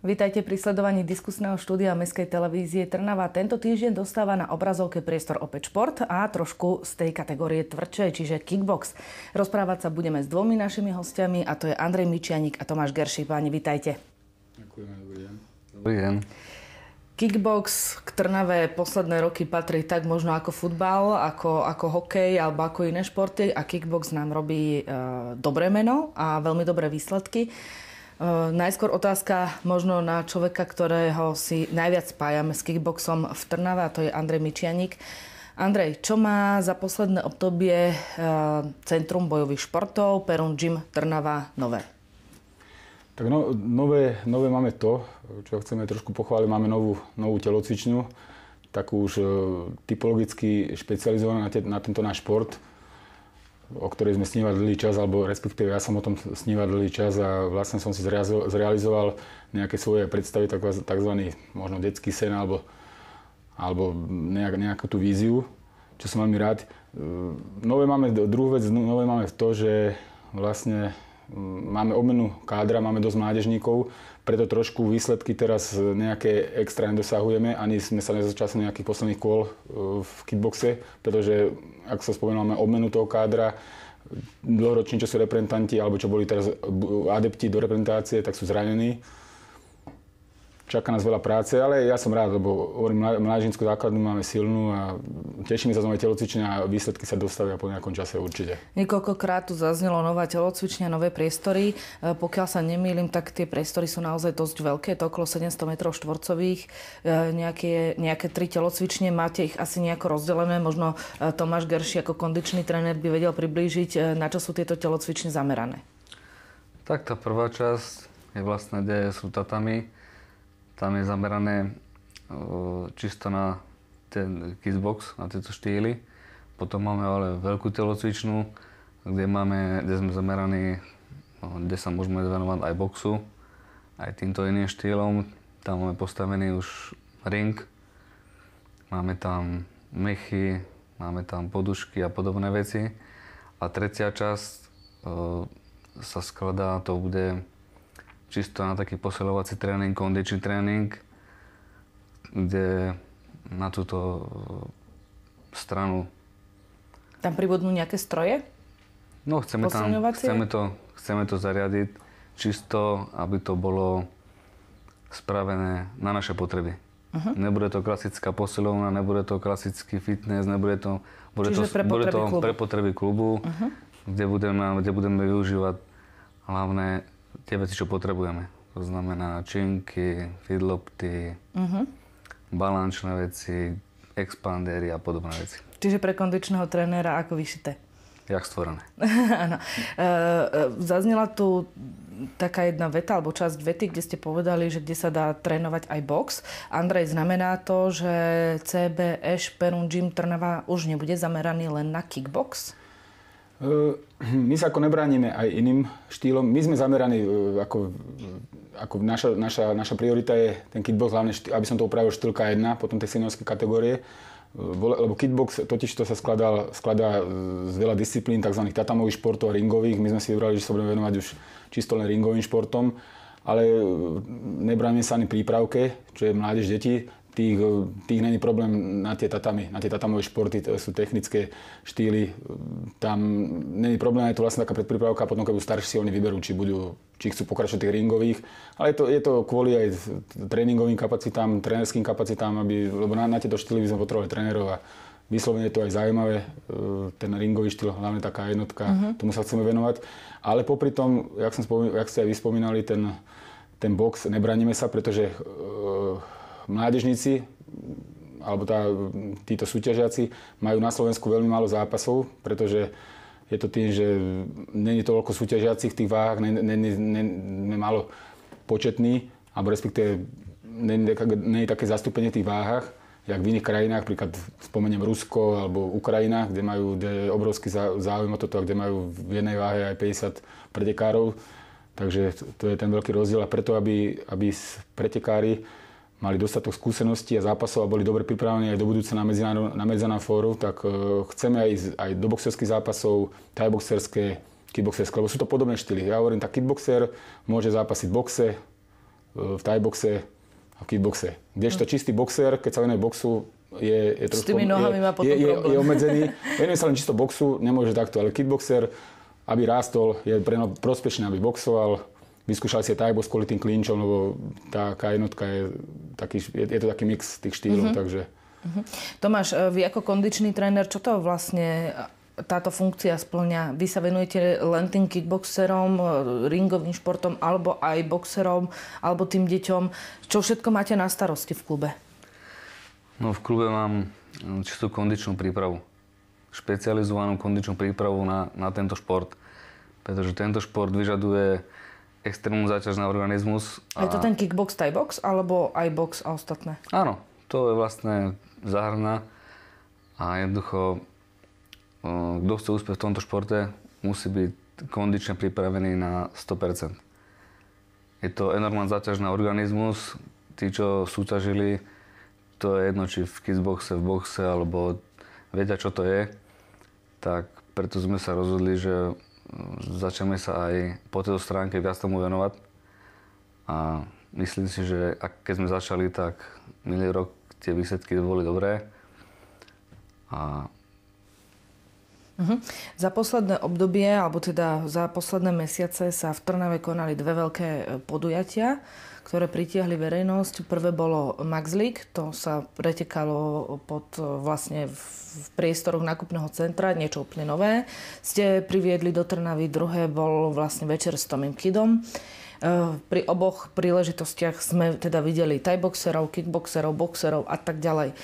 Vítajte pri sledovaní diskusného štúdia Mestskej televízie Trnava. Tento týždeň dostáva na obrazovke priestor opäť šport a trošku z tej kategórie tvrdšej, čiže kickbox. Rozprávať sa budeme s dvomi našimi hostiami a to je Andrej Mičianik a Tomáš Gerší. Páni, vítajte. Ďakujeme, dobrý deň. Dobrý deň. Kickbox k Trnave posledné roky patrí tak možno ako futbal, ako hokej alebo ako iné športy a kickbox nám robí dobré meno a veľmi dobré výsledky. Najskôr otázka možno na človeka, ktorého si najviac spájame s kickboxom v Trnave, a to je Andrej Mičianik. Andrej, čo má za posledné obdobie Centrum bojových športov Perun Gym Trnava nové? Tak nové máme to, čo chceme trošku pochváliť. Máme novú telocvičňu, takú už typologicky špecializovanú na tento náš šport, o ktorej sme snívali dlhý čas, alebo respektíve ja som o tom sníval dlhý čas a vlastne som si zrealizoval nejaké svoje predstavy, takzvaný možno detský sen, alebo nejakú tú víziu, čo som veľmi rád. Druhú vec máme v to, že vlastne máme obmenu kádra, máme dosť mládežníkov, preto trošku výsledky teraz nejaké extra nedosahujeme, ani sme sa nezúčastnili nejakých posledných kôl v kickboxe, pretože, ak sa spomínal, máme obmenu toho kádra, dlhoroční, čo sú reprezentanti, alebo čo boli teraz adepti do reprezentácie, tak sú zranení. Čaká nás veľa práce, ale ja som rád, lebo mládežnícku základnú máme silnú a tešíme sa z novej telocvične a výsledky sa dostavia po nejakom čase určite. Niekoľkokrát tu zaznelo nová telocvičňa, nové priestory. Pokiaľ sa nemýlim, tak tie priestory sú naozaj dosť veľké, to okolo 700 metrov štvorcových. Nejaké 3 telocvične, máte ich asi nejako rozdelené. Možno Tomáš Gerší ako kondičný tréner by vedel priblížiť, na čo sú tieto telocvične zamerané. Tak tá prvá časť je vlastne, kde sú tatami. Tam je zamerané čisto na ten kickbox, na tieto štýly. Potom máme ale veľkú telocvičnú, kde sme zameraní, kde sa môžeme venovať aj boxu, aj týmto iným štýlom. Tam máme postavený už ring, máme tam mechy, máme tam podušky a podobné veci. A tretia časť sa skladá, to bude čisto na taký posilovací tréning, kondičný tréning, kde na túto stranu... Tam pribudnú nejaké stroje? No, chceme to zariadiť čisto, aby to bolo spravené na naše potreby. Uh-huh. Nebude to klasická posilovna, nebude to klasický fitness, bude to pre potreby klubu, uh-huh, kde budeme využívať hlavné tie veci, čo potrebujeme. To znamená činky, feedlopty, balančné veci, expandery a podobné veci. Čiže pre kondičného trénera ako vyšité? Jak stvorené. Áno. Zaznela tu taká jedna veta, alebo časť vety, kde ste povedali, že kde sa dá trénovať aj box. Andrej, znamená to, že CBŠ Perun Gym Trnava už nebude zameraný len na kickbox? My sa ako nebránime aj iným štýlom. My sme zameraní, ako naša priorita je ten kickbox, hlavne, aby som to upravil, štýl K1, potom tie seniorské kategórie. Lebo kickbox totiž to sa skladá z veľa disciplín, tzv. Tatamových športov a ringových. My sme si vybrali, že sa budeme venovať už čisto len ringovým športom. Ale nebránime sa ani prípravke, čo je mládež, detí. Tých není problém na tie tatamové športy, to sú technické štýly. Tam není problém, je to vlastne taká predprípravka a potom, keď budú starší, si oni vyberú, či chcú pokračovať tých ringových. Ale je to kvôli aj tréningovým kapacitám, trénerským kapacitám, lebo na tieto štýly by sme potrebovali trénerov a vyslovene je to aj zaujímavé, ten ringový štýl, hlavne taká jednotka, tomu sa chceme venovať. Ale popri tom, jak ste aj vyspomínali, ten box, nebraníme sa, pretože mládežníci, alebo títo súťažiaci majú na Slovensku veľmi málo zápasov, pretože je to tým, že není toľko súťažiacich v tých váhach, není málo početný, alebo respektíve není také zastúpenie v tých váhach, jak v iných krajinách, napríklad spomeniem Rusko alebo Ukrajina, kde je obrovský záujem o toto, kde majú v jednej váhe aj 50 pretekárov. Takže to je ten veľký rozdiel a preto, aby pretekári mali dostatok skúseností a zápasov a boli dobre pripravení aj do budúce na medzinárodnom fóru, tak chceme aj do boxerských zápasov, thaiboxerské, kickboxerské, lebo sú to podobné štýly. Ja hovorím, tak kickboxer môže zápasiť v boxe, v thaiboxe a v kickboxe. Kdežto čistý boxer, keď sa venuje boxu, je trošku... S tými nohami má potom problém. Je obmedzený. Venuje sa len čisto boxu, nemôže takto, ale kickboxer, aby rástol, je pre no prospešný, aby boxoval. Vyskúšal si thaibox kvôli tým klinčom, lebo tá jednotka je to taký mix tých štýlov, takže... Tomáš, vy ako kondičný tréner, čo to vlastne táto funkcia spĺňa? Vy sa venujete len tým kickboxerom, ringovým športom, alebo aj boxerom, alebo tým deťom. Čo všetko máte na starosti v klube? No v klube mám čistú kondičnú prípravu. Špecializovanú kondičnú prípravu na tento šport. Pretože tento šport vyžaduje extrémnu záťaž na organizmus. Je to ten kickbox, thaibox, alebo aj box a ostatné? Áno, to je vlastne zahrňa. A jednoducho, kto chce úspech v tomto športe, musí byť kondične pripravený na 100%. Je to enormná záťaž na organizmus. Tí, čo súťažili, to je jedno, či v kickboxe, v boxe, alebo vedia, čo to je. Tak preto sme sa rozhodli, že začneme sa aj po tejto stránke viac tomu venovať. A myslím si, že keď sme začali, tak minulý rok tie výsledky boli dobré. Za posledné obdobie, alebo teda za posledné mesiace sa v Trnave konali dve veľké podujatia, ktoré pritiahli verejnosť. Prvé bolo Max League, to sa pretekalo vlastne v priestoroch nákupného centra, niečo úplne nové. Ste priviedli do Trnavy, druhé bol vlastne večer s Tomým Kidom. Pri oboch príležitostiach sme teda videli thaiboxerov, kickboxerov, boxerov a tak ďalej.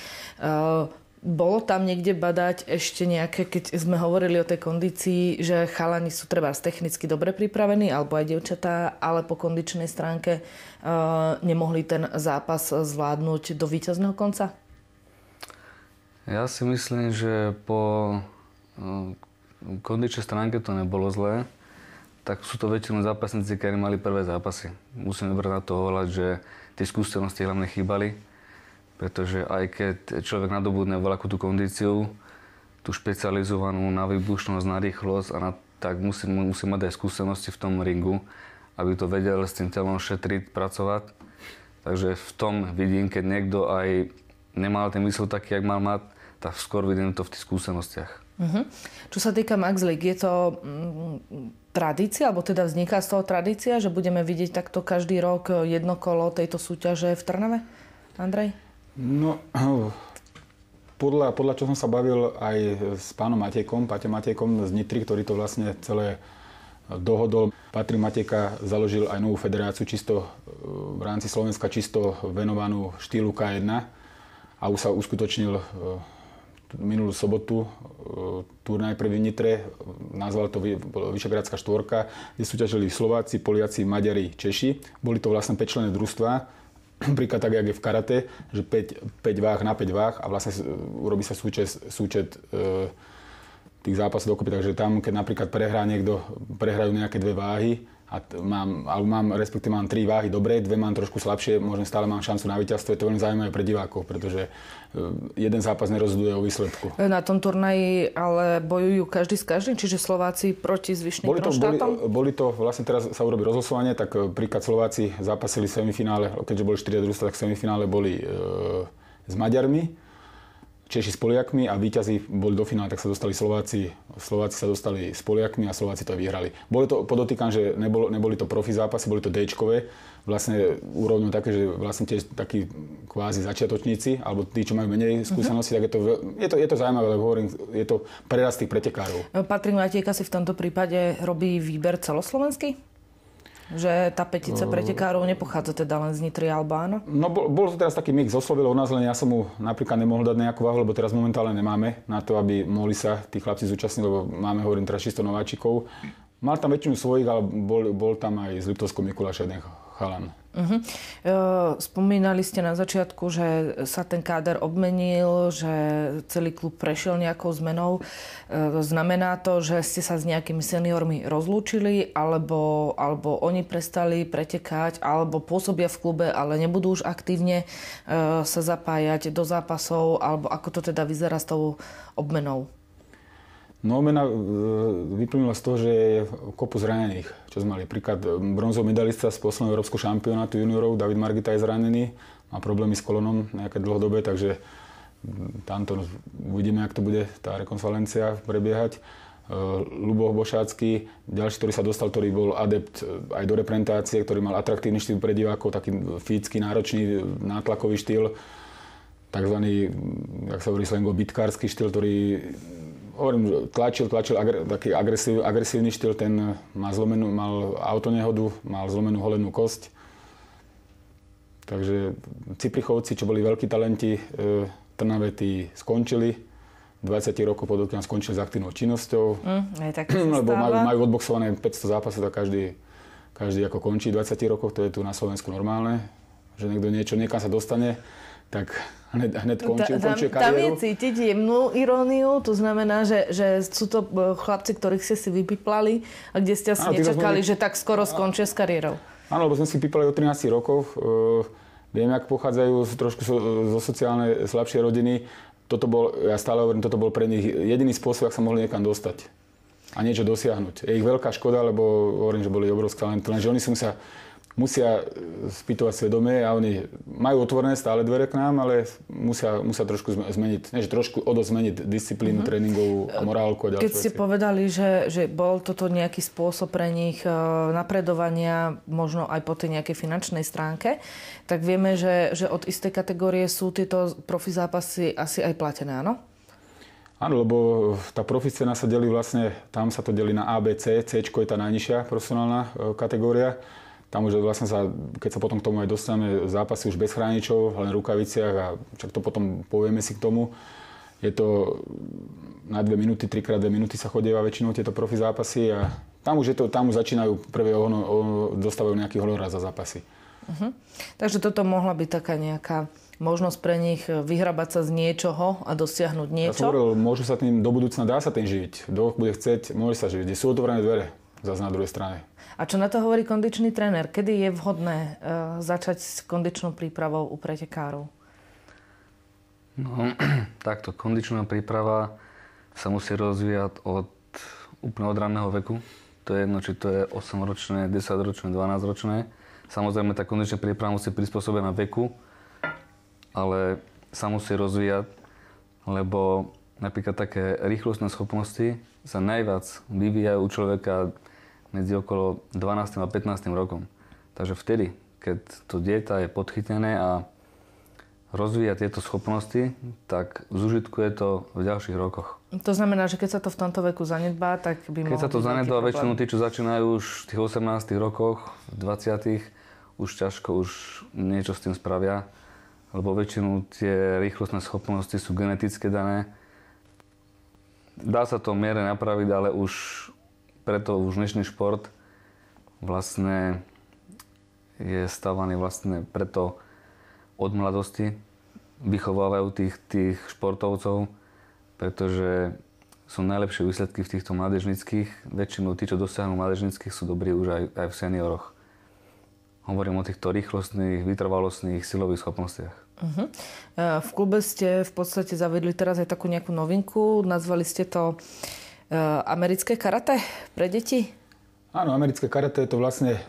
Bolo tam niekde badať ešte nejaké, keď sme hovorili o tej kondícii, že chalani sú trebárs technicky dobre pripravení, alebo aj dievčatá, ale po kondičnej stránke nemohli ten zápas zvládnuť do víťazného konca? Ja si myslím, že po kondičnej stránke to nebolo zlé. Tak sú to väčšinou zápasníci, ktorí mali prvé zápasy. Musíme brať na to ohľad, že tie skúsenosti hlavne chýbali. Pretože aj keď človek nadobudne veľkú tú kondíciu, tú špecializovanú na výbušnosť, na rýchlosť, tak musí mať aj skúsenosti v tom ringu, aby to vedel s tým telom šetriť, pracovať. Takže v tom vidím, keď niekto aj nemal ten mysel taký, jak mal mať, tak skôr vidím to v tých skúsenostiach. Čo sa týka Max League, je to tradícia, alebo teda vzniká z toho tradícia, že budeme vidieť takto každý rok jedno kolo tejto súťaže v Trnave? Andrej? No, podľa čo som sa bavil aj s pánom Matejkom, Paťom Matejkom z Nitry, ktorý to vlastne celé dohodol. Patrik Matejka založil aj novú federáciu čisto v rámci Slovenska, čisto venovanú štýlu K1 a už sa uskutočnil minulú sobotu turnaj prvý v Nitre, nazval to Vyšehradská štvorka, kde súťažili Slováci, Poliaci, Maďari, Češi. Boli to vlastne 5-členné družstvá. Príklad tak, jak je v karate, že 5 váh na 5 váh a vlastne urobí sa súčet tých zápasov dokopy. Takže tam, keď napríklad prehrajú nejaké 2 váhy mám 3 váhy dobré, 2 mám trošku slabšie, možno stále mám šancu na víťazstvo. Je to veľmi zaujímavé pre divákov, pretože jeden zápas nerozhoduje o výsledku. Na tom turnaji ale bojujú každý s každým, čiže Slováci proti zvyšným štátom? Boli to, vlastne teraz sa urobí rozlosovanie, tak príklad Slováci zápasili v semifinále, keďže boli 4 družstva, tak v semifinále boli s Maďarmi, Češi s Poliakmi a víťazi boli do finále, tak sa dostali Slováci sa dostali s Poliakmi a Slováci to vyhrali. Podotýkam, že neboli to profi zápasy, boli to D-čkové, vlastne úrovňou také, že vlastne tiež takí kvázi začiatočníci, alebo tí, čo majú menej skúsenosti, tak je to zaujímavé, lebo hovorím, je to prerast tých pretekárov. Patrik Matejka si v tomto prípade robí výber celoslovenský? Že tá petica pretekárov nepochádza teda len z Nitry alebo áno? No bol to teraz taký mix, oslovil o nás, len ja som mu napríklad nemohol dať nejakú váhu, lebo teraz momentálne nemáme na to, aby mohli sa tí chlapci zúčastniť, lebo máme, hovorím, teraz čisto nováčikov. Mal tam väčšinu svojich, ale bol tam aj z Liptovského Mikuláša jeden chalan. Spomínali ste na začiatku, že sa ten káder obmenil, že celý klub prešiel nejakou zmenou. Znamená to, že ste sa s nejakými seniormi rozlúčili, alebo oni prestali pretekať, alebo pôsobia v klube, ale nebudú už aktívne sa zapájať do zápasov, alebo ako to teda vyzerá s tou obmenou? No mena vyplynula z toho, že je kopu zranených, čo sme mali. Príklad bronzový medalista z posledného európskeho šampionátu juniorov, David Margita je zranený, má problémy s kolonom nejaké dlhodobé, takže tamto uvidíme, jak to bude tá rekonvalencia prebiehať. Ľuboš Bošácky, ďalší, ktorý sa dostal, ktorý bol adept aj do reprezentácie, ktorý mal atraktívny štýl pre divákov, taký fyzicky náročný, nátlakový štýl, takzvaný, jak sa hovorí slangovo, bitkársky štýl, ktorý hovorím, tlačil taký agresívny štýl, ten mal autonehodu, mal zlomenú holenú kosť. Takže Ciprichovci, čo boli veľkí talenti, Trnave, tí skončili. 20 rokov podotýkam skončili s aktívnou činnosťou. Lebo majú odboxované 500 zápasov, tak každý ako končí 20 rokov, to je tu na Slovensku normálne. Že niekto niekam sa dostane, tak hneď ukončuje kariéru. Tam je cítiť jemnú iróniu, to znamená, že sú to chlapci, ktorých ste si vypiplali a kde ste asi nečakali, že tak skoro skončia s kariérou. Áno, lebo sme si vypiplali od 13 rokov. Viem, jak pochádzajú trošku zo sociálne slabšie rodiny. Ja stále hovorím, toto bol pre nich jediný spôsob, ak sa mohli niekam dostať a niečo dosiahnuť. Je ich veľká škoda, lebo hovorím, že boli obrovské talenty, lenže oni si musia spýtovať svedomie a oni majú otvorené stále dvere k nám, ale musia trošku zmeniť, zmeniť disciplínu tréningovú a morálku a ďalšie. Keď ste povedali, že bol toto nejaký spôsob pre nich napredovania, možno aj po tej nejakej finančnej stránke, tak vieme, že od istej kategórie sú tieto profi zápasy asi aj platené, áno? Áno, lebo tá profi scéna sa delí vlastne, tam sa to delí na A, B, C. C-čko je tá najnižšia profesionálna kategória. Tam už vlastne keď sa potom k tomu aj dostaneme, zápasy už bez chráničov, len v rukaviciach a však to potom povieme si k tomu. Je to na 2 minúty, 3x2 minúty sa chodieva väčšinou tieto profi zápasy a tam už začínajú prvé dostávajú nejaký honorár za zápasy. Takže toto mohla byť taká nejaká možnosť pre nich vyhrabať sa z niečoho a dosiahnuť niečo? Ja som hovoril, môžu sa tým do budúcna, dá sa tým živiť. Kto bude chcieť, môže sa živiť. Sú otvorené dvere zase na druhej strane. A čo na to hovorí kondičný tréner? Kedy je vhodné začať s kondičnou prípravou u pretekárov? No, takto. Kondičná príprava sa musí rozvíjať úplne od ranného veku. To je jedno, či to je 8-ročné, 10-ročné, 12-ročné. Samozrejme, tá kondičná príprava musí prispôsobená veku, ale sa musí rozvíjať, lebo napríklad také rýchlostné schopnosti sa najviac vyvíjajú u človeka medzi okolo 12. a 15. rokom. Takže vtedy, keď to dieťa je podchytené a rozvíja tieto schopnosti, tak zužitkuje to v ďalších rokoch. To znamená, že keď sa to v tomto veku zanedbá, tak by mohol byť. Keď sa to zanedbá, väčšinou tí, čo začínajú už v tých 18 rokoch, v 20 už ťažko niečo s tým spravia, lebo väčšinou tie rýchlostné schopnosti sú geneticky dané. Dá sa to mierne napraviť, ale preto už dnešný šport vlastne je stavaný vlastne preto od mladosti. Vychovávajú tých športovcov, pretože sú najlepšie výsledky v týchto mládežnických. Väčšinou tí, čo dosiahnu mládežnických, sú dobrí už aj v senioroch. Hovorím o týchto rýchlostných, vytrvalostných, silových schopnostiach. V klube ste v podstate zavedli teraz aj takú nejakú novinku. Nazvali ste to americké karate pre deti? Áno, americké karate je to vlastne...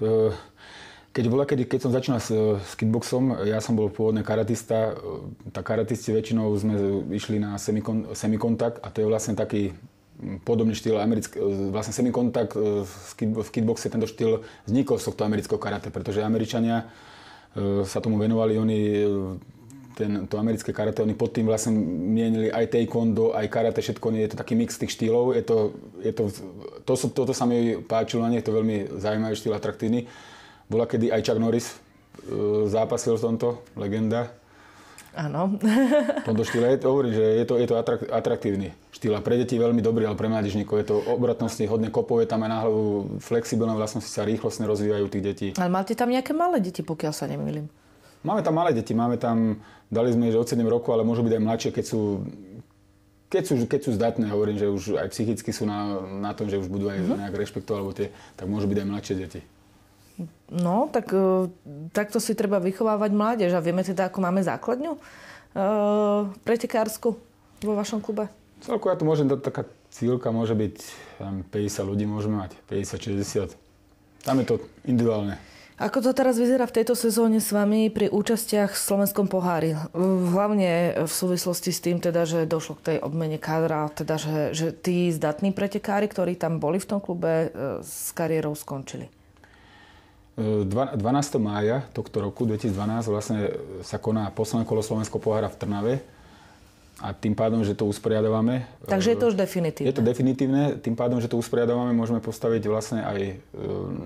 Keď som začínal s kickboxom, ja som bol pôvodne karatista. Tak karatisti väčšinou sme išli na semikontakt a to je vlastne taký podobný štýl americký. Vlastne semikontakt v kickboxe, tento štýl vznikol z tohto amerického karate, pretože Američania sa tomu venovali, to americké karate, oni pod tým vlastne mienili aj taekwondo, aj karate, všetko, je to taký mix tých štýlov. Toto sa mi páčilo na nich, to je veľmi zaujímavý štýl, atraktívny. Bola kedy aj Chuck Norris zápasil v tomto, legenda. Áno. V tomto štýle hovorím, že je to atraktívny štýl a pre deti veľmi dobrý, ale pre mládežníkov je to obratnostne hodne kopové, tam aj na hlavu flexibilné vlastnosti sa rýchlostne rozvíjajú tých detí. Ale máte tam nejaké malé deti, pokiaľ sa nemýlim? Máme tam malé deti, dali sme, že od 7 rokov, ale môžu byť aj mladšie, keď sú zdatné, hovorím, že už aj psychicky sú na tom, že už budú aj nejak rešpektovať, alebo tak môžu byť aj mladšie deti. No, tak takto si treba vychovávať mládež. A vieme teda, ako máme základňu pretekársku vo vašom klube? Celko ja to môžem dať Cílka môže byť, 50 ľudí môžeme mať, 50-60. Tam je to individuálne. Ako to teraz vyzerá v tejto sezóne s vami pri účastiach v Slovenskom pohári? Hlavne v súvislosti s tým, teda, že došlo k tej obmene kádra, teda, že tí zdatní pretekári, ktorí tam boli v tom klube, s kariérou skončili. 12. mája tohto roku, 2012, vlastne sa koná posledné kolo Slovenského pohára v Trnave. A tým pádom, že to usporiadávame... Takže je to už definitívne. Je to definitívne. Tým pádom, že to usporiadávame, môžeme postaviť vlastne aj...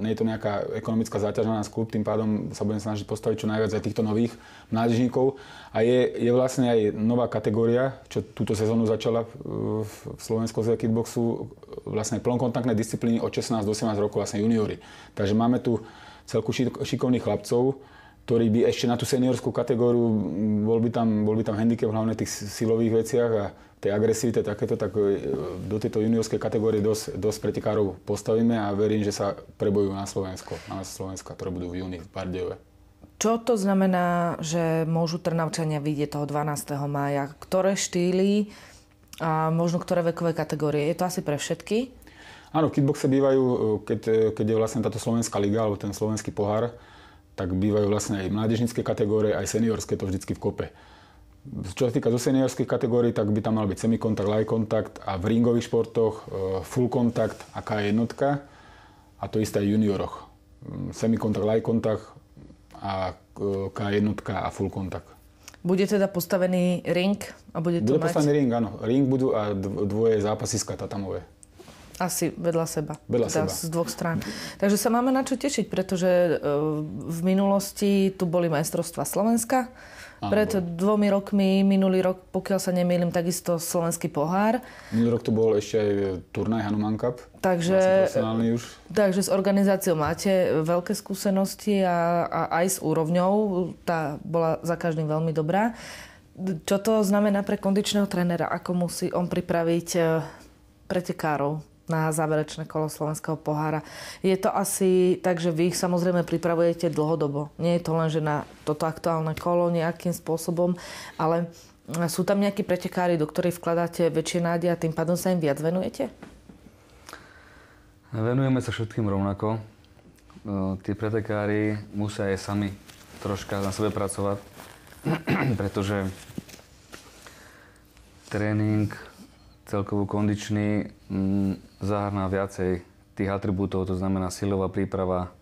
Nie je to nejaká ekonomická záťaž na nás klub, tým pádom sa budem snažiť postaviť čo najviac aj týchto nových mládežníkov. A je vlastne aj nová kategória, čo túto sezónu začala v Slovenskom zväze kickboxu, vlastne plnokontaktné disciplíny od 16 do 18 rokov, vlastne juniori. Takže máme tu celku šikovných chlapcov, ktorí by ešte na tú seniorskú kategóriu, bol by tam handicap hlavne v tých silových veciach a tej agresivite takéto, tak do tejto juniorskej kategórie dosť pretekárov postavíme a verím, že sa prebojujú na Slovensko, ktoré budú v júni v Bardejove. Čo to znamená, že môžu Trnavčania vidieť toho 12. mája? Ktoré štýly a možno ktoré vekové kategórie? Je to asi pre všetky? Áno, v kickboxe bývajú, keď je vlastne táto slovenská liga alebo ten slovenský pohár, tak bývajú vlastne aj mládežnícke kategórie, aj seniorské, to vždycky v kope. Čo sa týka zo seniorských kategórií, tak by tam mal byť semikontakt, light kontakt a v ringových športoch full kontakt a K1 a to isté aj v junioroch. Semikontakt, light kontakt a K1 a full kontakt. Bude teda postavený ring? A bude postavený ring, áno. Ring budú a dvoje zápasiska tatamové. Asi vedľa seba. Seba. Z dvoch strán. Takže sa máme na čo tešiť, pretože v minulosti tu boli majstrovstvá Slovenska. Pred 2 rokmi, minulý rok, pokiaľ sa nemýlim, takisto slovenský pohár. Minulý rok tu bol ešte aj turnaj Hanuman Cup. Takže s organizáciou máte veľké skúsenosti a aj s úrovňou. Tá bola za každým veľmi dobrá. Čo to znamená pre kondičného trénera? Ako musí on pripraviť pretekárov na záverečné kolo Slovenského pohára? Je to asi tak, že vy ich samozrejme pripravujete dlhodobo. Nie je to len, že na toto aktuálne kolo nejakým spôsobom, ale sú tam nejakí pretekári, do ktorých vkladáte väčšie nádej a tým pádom sa im viac venujete? Venujeme sa všetkým rovnako. Tí pretekári musia aj sami troška na sebe pracovať, pretože tréning celkovo kondičný zahrná viacej tých atribútov, to znamená silová príprava,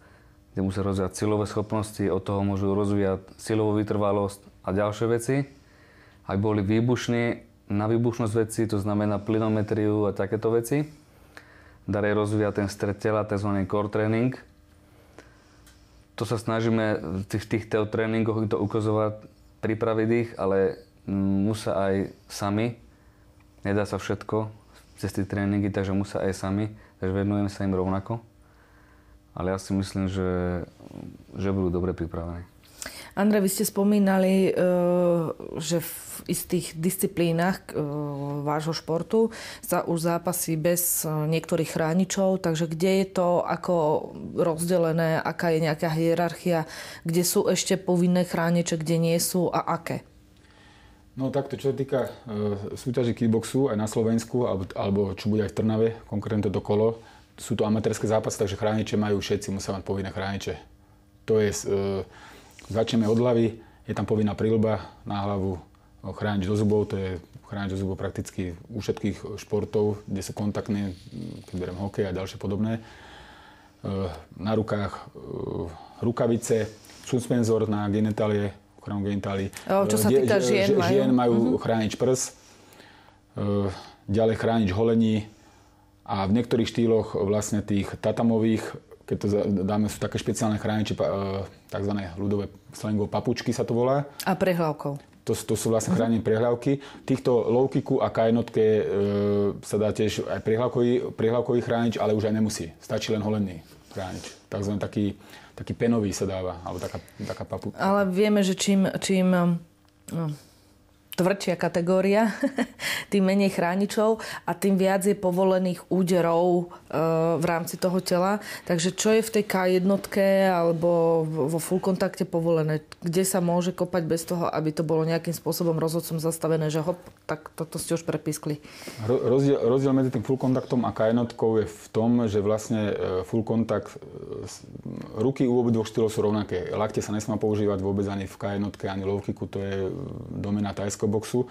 kde musia rozvíjať silové schopnosti, od toho môžu rozvíjať silovú vytrvalosť a ďalšie veci. Ak boli výbušní, na výbušnosť veci, to znamená plynometriu a takéto veci. Ďalej rozvíjať ten stred tela, tzv. Core training. To sa snažíme v týchto tréningoch to ukazovať, pripraviť ich, ale musia aj sami. Nedá sa všetko cez tie tréningy, takže musia aj sami. Takže venujeme sa im rovnako. Ale ja si myslím, že budú dobre pripravení. Andrej, vy ste spomínali, že v istých disciplínach vášho športu sa už zápasí bez niektorých chráničov. Takže kde je to ako rozdelené, aká je nejaká hierarchia, kde sú ešte povinné chrániče, kde nie sú a aké? No takto, čo sa týka súťaží kickboxu aj na Slovensku, alebo čo bude aj v Trnave, konkrétne to kolo, sú to amatérske zápasy, takže chrániče majú všetci, musia mať povinné chrániče. To je, začneme od hlavy, je tam povinná príľba na hlavu, chránič do zubov, to je chránič do zubov prakticky u všetkých športov, kde sú kontaktné, keď beriem hokej a ďalšie podobné. Na rukách rukavice, suspenzor na genitálie, čo sa týka žien majú chránič prs, ďalej chránič holení a v niektorých štýloch vlastne tých tatamových, keď to dáme, sú také špeciálne chrániče, takzvané ľudové slangov papučky sa to volá. A prehľavkou. To sú vlastne chránené prehľavky. Týchto low kicku a K1 sa dá tiež aj prehľavkový chránič, ale už aj nemusí. Stačí len holený chránič. Takzvaný taký penový sa dáva, alebo taká papučka. Ale vieme, že čím tvrdšia kategória, tým menej chráničov a tým viac je povolených úderov v rámci toho tela. Takže čo je v tej K1 alebo vo full kontakte povolené? Kde sa môže kopať bez toho, aby to bolo nejakým spôsobom rozhodcom zastavené, že hop, tak toto ste už prepískli. Rozdiel medzi tým full kontaktom a K1 je v tom, že vlastne full kontakt, ruky u obidvoch štýlov sú rovnaké. Lakte sa nesmá používať vôbec ani v K1, ani low kicku, to je domena tajského boxu.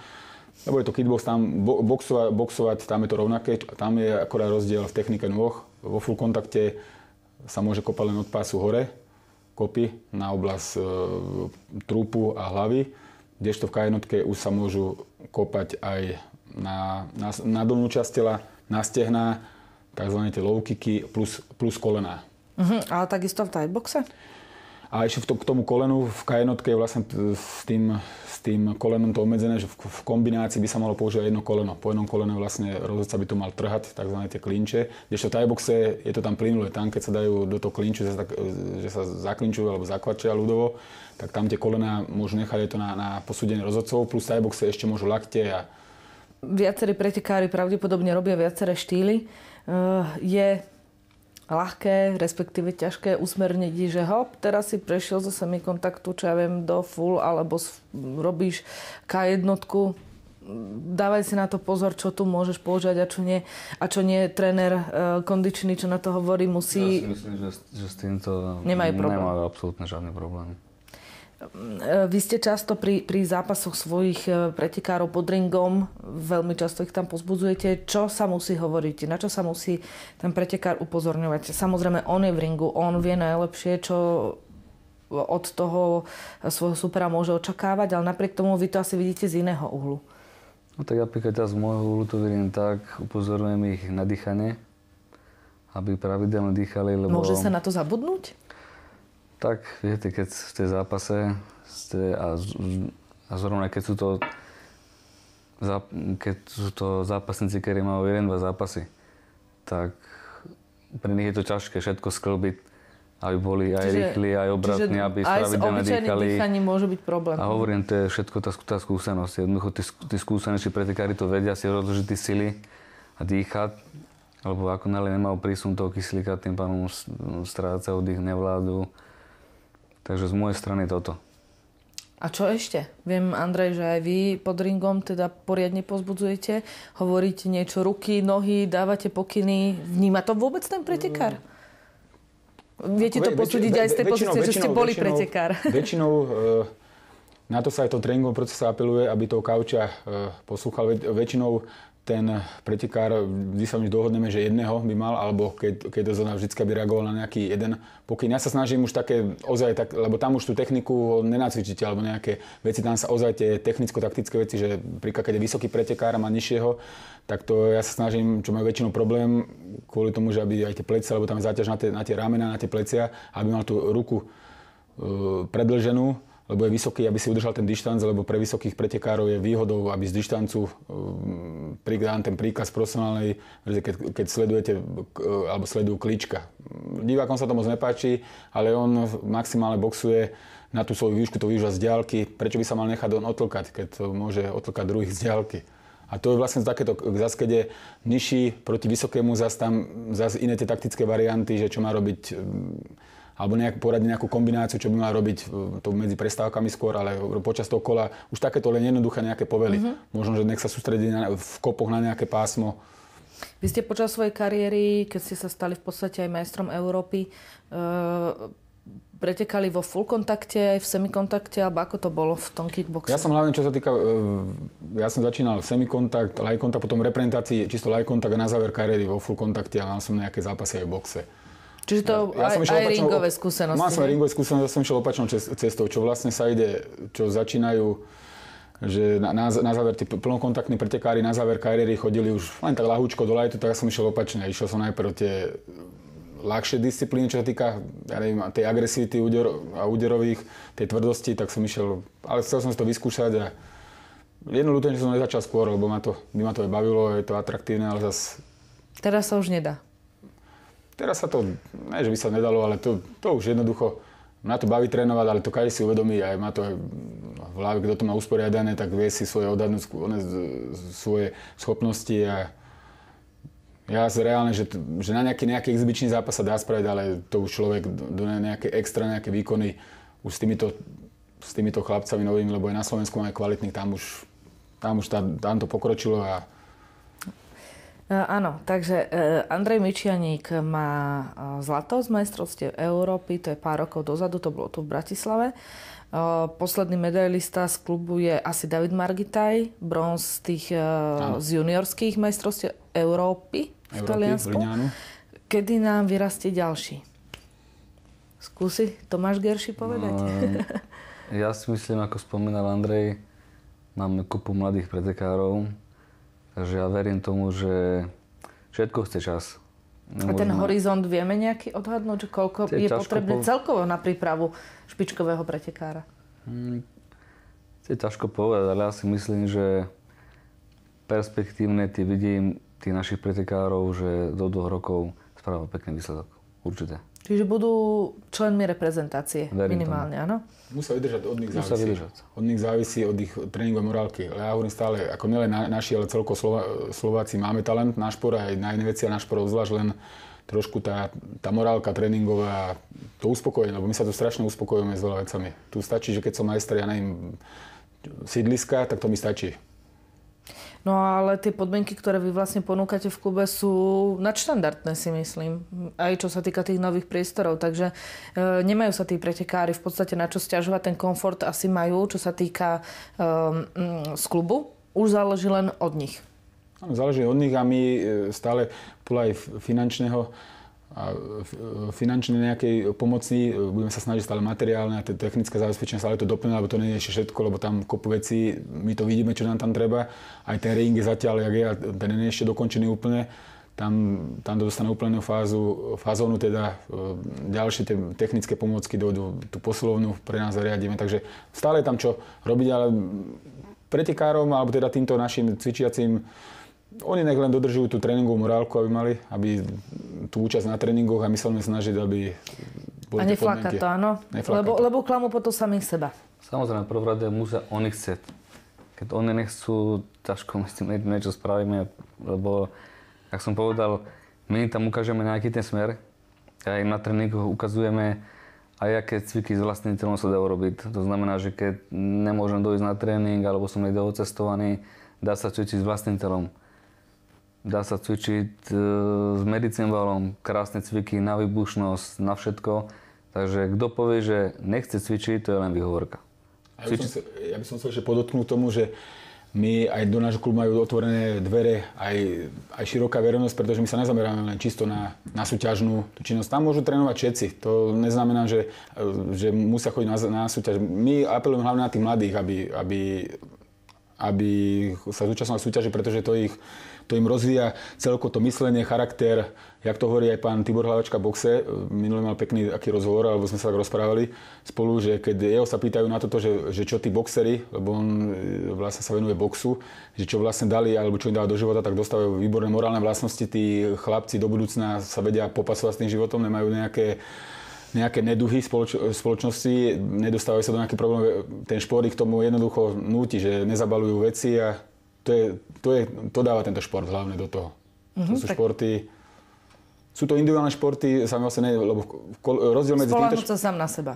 Lebo je to kickbox, tam boxovať, tam je to rovnaké, tam je akorát rozdiel v technike nôh. Vo full kontakte sa môže kopať len od pásu hore, kopy na oblasť trúpu a hlavy, kdežto v K1 už sa môžu kopať aj na dolnú časť tela, na stehná, takzvané tie low kicky plus kolená. Ale takisto v thaiboxe? A ešte k tomu kolenu v K1 je vlastne s tým kolenom to obmedzené, že v kombinácii by sa malo používať jedno koleno. Po jednom kolene vlastne rozhodca by to mal trhať, takzvané tie klinče. Kdežto v thaiboxe je to tam plynulé. Tam, keď sa dajú do toho klinču, že sa zaklinčujú alebo zakvačia ľudovo, tak tam tie kolená môžu nechať, je to na posúdenie rozhodcov. Plus v thaiboxe ešte môžu lakte a... Viacerí pretekári pravdepodobne robia viaceré štýly. Je ľahké, respektíve ťažké usmerniť, že hop, teraz si prešiel zo semikontaktu, čo ja viem, do full, alebo robíš K1, dávaj si na to pozor, čo tu môžeš používať a čo nie. A čo nie, tréner kondičný, čo na to hovorí, musí... Ja si myslím, že s týmto nemajú absolútne žiadny problém. Vy ste často pri zápasoch svojich pretekárov pod ringom, veľmi často ich tam pozbudzujete. Čo sa musí hovoriť? Na čo sa musí ten pretekár upozorňovať? Samozrejme, on je v ringu, on vie najlepšie, čo od toho svojho supera môže očakávať, ale napriek tomu vy to asi vidíte z iného uhlu. No tak napríklad ja z môjho uhlu to vidím tak, upozorňujem ich na dýchanie, aby pravidelne dýchali, lebo... Môže sa na to zabudnúť? Tak, viete, keď v tej zápase a zrovna keď sú to zápasníci, ktorí majú 1-2 zápasy, tak pre nich je to ťažké všetko sklbiť, aby boli aj rýchli, aj obratní, aby pravidelne dýchali. Aj s obyčajným dýchaním môže byť problém. A hovorím, to je všetko tá skúsenosť. Jednoducho tí skúsenejší pretekári to vedia si rozložiť tie sily a dýchať, lebo ako nemajú prísun toho kyslíka, tým pánom strácajú dých, nevládu. Takže z mojej strany toto. A čo ešte? Viem, Andrej, že aj vy pod ringom teda poriadne pozbudzujete, hovoríte niečo ruky, nohy, dávate pokyny. Vníma to vôbec ten pretekár? Viete to posúdiť aj z tej pozície, že ste boli pretekár. Väčšinou na to sa aj to tréningový proces apeluje, aby toho kauča poslúchal. Väčšinou ten pretekár, vždy sa my dohodneme, že jedného by mal, alebo keď dozorná vždycky by reagoval na nejaký jeden pokyn. Ja sa snažím už také ozaj, lebo tam už tú techniku nenacvičíte, alebo nejaké veci, tam sa ozaj tie technicko-taktické veci, že príklad, keď je vysoký pretekár a má nižšieho, tak to ja sa snažím, čo majú väčšinou problém, kvôli tomu, že aby aj tie plece, lebo tam je záťaž na tie ramená, na tie plecia, aby mal tú ruku predĺženú, lebo je vysoký, aby si udržal ten dištanc, lebo pre vysokých pretekárov je výhodou, aby z dištancu, dám ten príkaz profesionálnej, keď sledujete, alebo sledujú Klička. Divákom sa to moc nepáči, ale on maximálne boxuje na tú svoju výšku, to využíva z diaľky. Prečo by sa mal nechať on otlkať, keď to môže otlkať druhých z diaľky? A to je vlastne takéto, zase keď je nižší proti vysokému, zase iné tie taktické varianty, že čo má robiť, alebo poradiť nejakú kombináciu, čo by mal robiť to medzi prestávkami skôr, ale počas toho kola už takéto len jednoduché nejaké povely. Možno, že nech sa sústredí v kopoch na nejaké pásmo. Vy ste počas svojej kariéry, keď ste sa stali v podstate aj majstrom Európy, pretekali vo full kontakte, v semikontakte, alebo ako to bolo v tom kickboxe? Ja som hlavne, čo sa týka, ja som začínal semikontakt, light kontakt, potom reprezentácii čisto light kontakt a na záver kariéry vo full kontakte a mal som nejaké zápasy aj v boxe. Čiže to aj ringové skúsenosti. Mal som aj ringové skúsenosti, ja som išiel opačnou cestou, čo vlastne sa ide, čo začínajú, že na záver tí plnokontaktní pretekári na záver kariéry chodili už len tak ľahúčko do lightu, tak ja som išiel opačne. Išiel som najprv tie ľahšie disciplíny, čo sa týka, ja neviem, tej agresivity a úderových, tej tvrdosti, tak som išiel, ale chcel som si to vyskúšať a jedno ľútenie, že som nezačal skôr, lebo by ma to aj bavilo, je to atraktívne, ale zase... Teraz sa už nedá. Teraz sa to, ne, že by sa nedalo, ale to už jednoducho, mňa to baví trénovať, ale to každý si uvedomí, aj ma to v hlave, kto to má usporiadané, tak vie si odhadnúť svoje schopnosti a ja reálne, že na nejaký exibičný zápas sa dá spraviť, ale to už človek do nejaké extra, nejaké výkony už s týmito chlapcami novými, lebo aj na Slovensku máme kvalitných, tam to pokročilo a áno, takže Andrej Mičianik má zlato z majstrovstiev Európy, to je pár rokov dozadu, to bolo tu v Bratislave. Posledný medailista z klubu je asi David Margitaj, bronz z juniorských majstrovstiev Európy v Taliansku. Kedy nám vyrastie ďalší? Skúsi Tomáš Gerši povedať? Ja si myslím, ako spomínal Andrej, máme kupu mladých pretekárov. Takže ja verím tomu, že všetko chce čas. A ten horizont vieme nejaký odhadnúť, že koľko je potrebné celkovo na prípravu špičkového pretekára? Je ťažko povedať, ale ja si myslím, že perspektívne vidím tých našich pretekárov, že do 2 rokov spravia pekný výsledok. Určite. Čiže budú členmi reprezentácie minimálne, áno? Musia vydržať, od nich závisí od ich tréningovej morálky. Ale ja hovorím stále, ako nielen naši, ale celko Slováci máme talent na šport, aj na iné veci a na šport obzvlášť, len trošku tá morálka tréningová, to uspokojenie, lebo my sa tu strašne uspokojujeme s veľa vecami. Tu stačí, že keď som majster, ja neviem, sídliska, tak to mi stačí. No ale tie podmienky, ktoré vy vlastne ponúkate v klube, sú nadštandardné, si myslím. Aj čo sa týka tých nových priestorov. Takže nemajú sa tí pretekári v podstate na čo sťažovať. Ten komfort asi majú, čo sa týka z klubu. Už záleží len od nich. Áno, záleží od nich a my stále podľa aj finančnej nejakej pomoci budeme sa snažiť stále materiálne a technické zabezpečenie stále to doplňať, lebo to nie je ešte všetko, lebo tam kopu vecí, my to vidíme, čo nám tam treba. Aj ten ring je zatiaľ, jak je, ten nie je ešte dokončený úplne. Tam to dostane úplnú fázovnú, teda ďalšie tie technické pomôcky do tú posilovnú pre nás zariadíme. Takže stále je tam čo robiť, ale pretekárom, alebo teda týmto našim cvičiacim, oni nech len dodržujú tú tréningovú morálku, aby tú účasť na tréningoch a my sa len snažiť, aby boli tie podmienky. A nefláka to, áno? Lebo klamú potom samých seba. Samozrejme, prvorade musia oni chcieť. Keď oni nechcú, ťažko my s tým niečo spravíme, lebo, jak som povedal, my tam ukážeme nejaký ten smer a aj na tréningoch ukazujeme, aj aké cviky s vlastným telom sa dá urobiť. To znamená, že keď nemôžem dojsť na tréning alebo som niekde odcestovaný, dá sa cvičiť s vlastným telom. Dá sa cvičiť s medicinbalom, krásne cviky na výbušnosť, na všetko. Takže kto povie, že nechce cvičiť, to je len výhovorka. Ja by som chcel ešte podotknúť tomu, že my aj do nášho klubu majú otvorené dvere aj široká verejnosť, pretože my sa nezameráme len čisto na súťažnú činnosť. Tam môžu trénovať všetci. To neznamená, že musia chodiť na súťaž. My apelujeme hlavne na tých mladých, aby sa zúčastňovali súťaže, pretože to im rozvíja celko to myslenie, charakter. Jak to hovorí aj pán Tibor Hlavačka boxe, minulý mal pekný aký rozhovor, alebo sme sa tak rozprávali spolu, že keď jeho sa pýtajú na toto, že čo tí boxeri, lebo on vlastne sa venuje boxu, že čo vlastne dali, alebo čo im dáva do života, tak dostávajú výborné morálne vlastnosti. Tí chlapci do budúcna sa vedia popasovať s tým životom, nemajú nejaké neduhy spoločnosti, nedostávajú sa do nejakých problémov. Ten šport ich k tomu jednoducho núti, že nezabalujú veci a to dáva tento šport hlavne do toho. To sú športy. Sú to individuálne športy, sami vlastne lebo rozdiel medzi spoľahnúť sa sám na seba.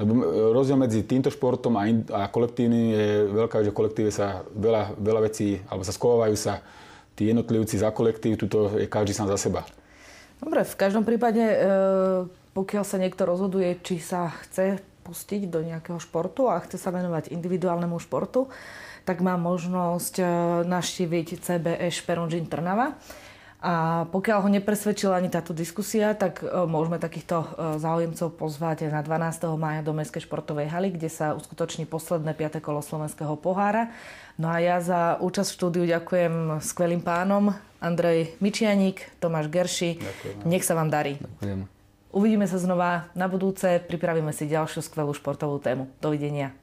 Rozdiel medzi týmto športom a kolektívnym je veľká, že v kolektíve sa veľa vecí, alebo sa skovávajú sa tí jednotlivci za kolektív, tuto je každý sám za seba. Dobre, v každom prípade, pokiaľ sa niekto rozhoduje, či sa chce pustiť do nejakého športu a chce sa venovať individuálnemu športu, tak má možnosť navštíviť CBE Šperongin Trnava. A pokiaľ ho nepresvedčila ani táto diskusia, tak môžeme takýchto záujemcov pozvať na 12. mája do Mestskej športovej haly, kde sa uskutoční posledné 5. kolo Slovenského pohára. No a ja za účasť v štúdiu ďakujem skvelým pánom Andrej Mičianik, Tomáš Gerši. Ďakujem. Nech sa vám darí. Ďakujem. Uvidíme sa znova na budúce, pripravíme si ďalšiu skvelú športovú tému. Dovidenia.